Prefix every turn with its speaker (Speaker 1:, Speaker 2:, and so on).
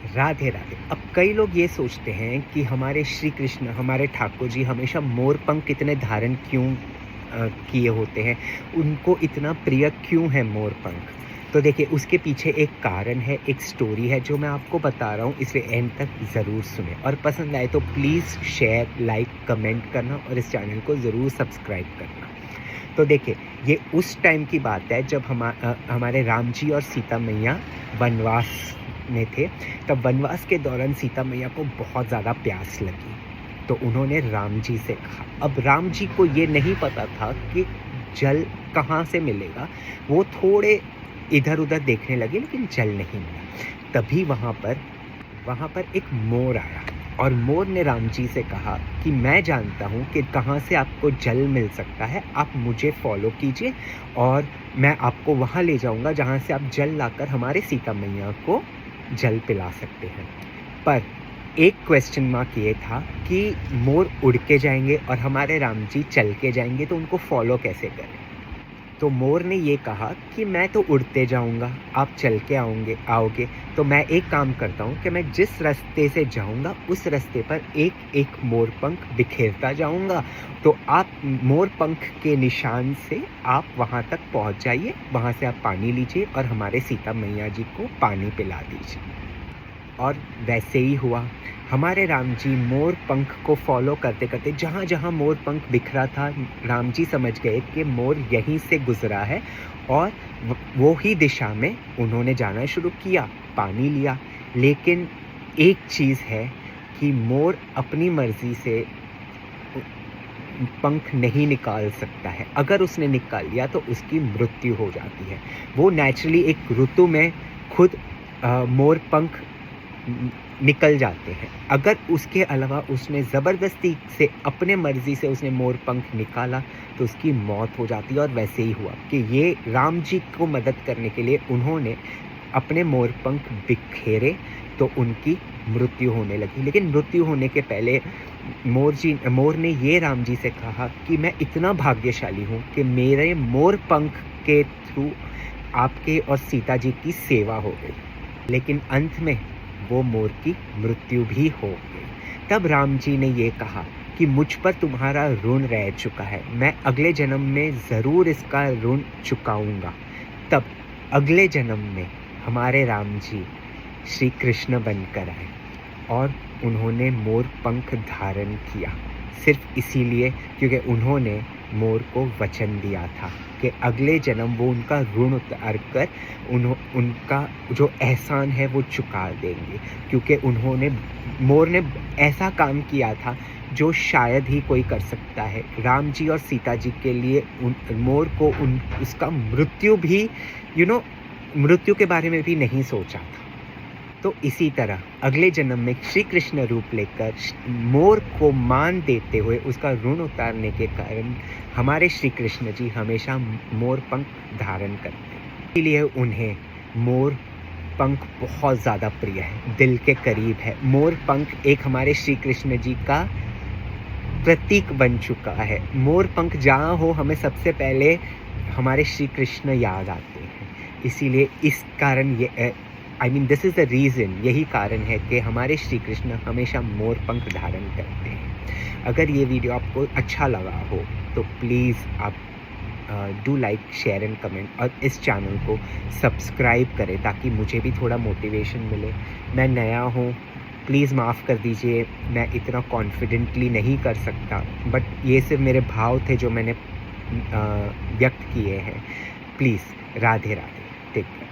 Speaker 1: राधे राधे। अब कई लोग ये सोचते हैं कि हमारे श्री कृष्ण, हमारे ठाकुर जी हमेशा मोर पंख इतने धारण क्यों किए होते हैं, उनको इतना प्रिय क्यों है मोर पंख। तो देखिए, उसके पीछे एक कारण है, एक स्टोरी है जो मैं आपको बता रहा हूँ, इसलिए एंड तक ज़रूर सुने और पसंद आए तो प्लीज़ शेयर, लाइक, कमेंट करना और इस चैनल को ज़रूर सब्सक्राइब करना। तो देखिए, ये उस टाइम की बात है जब हमारे राम जी और सीता मैया वनवास में थे। तब वनवास के दौरान सीता मैया को बहुत ज़्यादा प्यास लगी, तो उन्होंने राम जी से कहा। अब राम जी को ये नहीं पता था कि जल कहाँ से मिलेगा। वो थोड़े इधर उधर देखने लगे लेकिन जल नहीं मिला। तभी वहाँ पर एक मोर आया और मोर ने राम जी से कहा कि मैं जानता हूँ कि कहाँ से आपको जल मिल सकता है, आप मुझे फॉलो कीजिए और मैं आपको वहाँ ले जाऊँगा जहाँ से आप जल लाकर हमारे सीता मैया को जल पिला सकते हैं। पर एक क्वेश्चन मार्क ये था कि मोर उड़ के जाएंगे और हमारे राम जी चल के जाएंगे, तो उनको फॉलो कैसे करें। तो मोर ने ये कहा कि मैं तो उड़ते जाऊंगा, आप चल के आओगे, तो मैं एक काम करता हूँ कि मैं जिस रास्ते से जाऊंगा उस रास्ते पर एक एक मोर पंख बिखेरता जाऊंगा। तो आप मोर पंख के निशान से आप वहाँ तक पहुँच जाइए, वहाँ से आप पानी लीजिए और हमारे सीता मैया जी को पानी पिला दीजिए। और वैसे ही हुआ। हमारे राम जी मोर पंख को फॉलो करते करते जहाँ जहाँ मोर पंख बिखरा था, राम जी समझ गए कि मोर यहीं से गुजरा है और वो ही दिशा में उन्होंने जाना शुरू किया, पानी लिया। लेकिन एक चीज़ है कि मोर अपनी मर्जी से पंख नहीं निकाल सकता है। अगर उसने निकाल लिया तो उसकी मृत्यु हो जाती है। वो नेचुरली एक ऋतु में खुद मोर पंख निकल जाते हैं। अगर उसके अलावा उसने ज़बरदस्ती से अपने मर्ज़ी से उसने मोर पंख निकाला तो उसकी मौत हो जाती है। और वैसे ही हुआ कि ये राम जी को मदद करने के लिए उन्होंने अपने मोर पंख बिखेरे तो उनकी मृत्यु होने लगी। लेकिन मृत्यु होने के पहले मोर ने ये राम जी से कहा कि मैं इतना भाग्यशाली हूँ कि मेरे मोर पंख के थ्रू आपके और सीता जी की सेवा हो गई। लेकिन अंत में वो मोर की मृत्यु भी हो गई। तब राम जी ने ये कहा कि मुझ पर तुम्हारा ऋण रह चुका है, मैं अगले जन्म में ज़रूर इसका ऋण चुकाऊंगा। तब अगले जन्म में हमारे राम जी श्री कृष्ण बनकर आए और उन्होंने मोर पंख धारण किया, सिर्फ इसीलिए क्योंकि उन्होंने मोर को वचन दिया था कि अगले जन्म वो उनका ऋण उतार कर उनका जो एहसान है वो चुका देंगे। क्योंकि मोर ने ऐसा काम किया था जो शायद ही कोई कर सकता है। राम जी और सीता जी के लिए मोर को उसका मृत्यु भी मृत्यु के बारे में भी नहीं सोचा था। तो इसी तरह अगले जन्म में श्री कृष्ण रूप लेकर मोर को मान देते हुए उसका ऋण उतारने के कारण हमारे श्री कृष्ण जी हमेशा मोर पंख धारण करते हैं। इसलिए उन्हें मोर पंख बहुत ज़्यादा प्रिय है, दिल के करीब है। मोर पंख एक हमारे श्री कृष्ण जी का प्रतीक बन चुका है। मोर पंख जहाँ हो हमें सबसे पहले हमारे श्री कृष्ण याद आते हैं। इसीलिए इस कारण दिस इज़ द रीज़न, यही कारण है कि हमारे श्री कृष्ण हमेशा मोर पंख धारण करते हैं। अगर ये वीडियो आपको अच्छा लगा हो तो प्लीज़ आप do like, share and comment और इस चैनल को सब्सक्राइब करें ताकि मुझे भी थोड़ा मोटिवेशन मिले। मैं नया हूँ, प्लीज़ माफ़ कर दीजिए, मैं इतना कॉन्फिडेंटली नहीं कर सकता, बट ये सिर्फ मेरे भाव थे जो मैंने व्यक्त किए हैं। Please, Radhe Radhe, take care.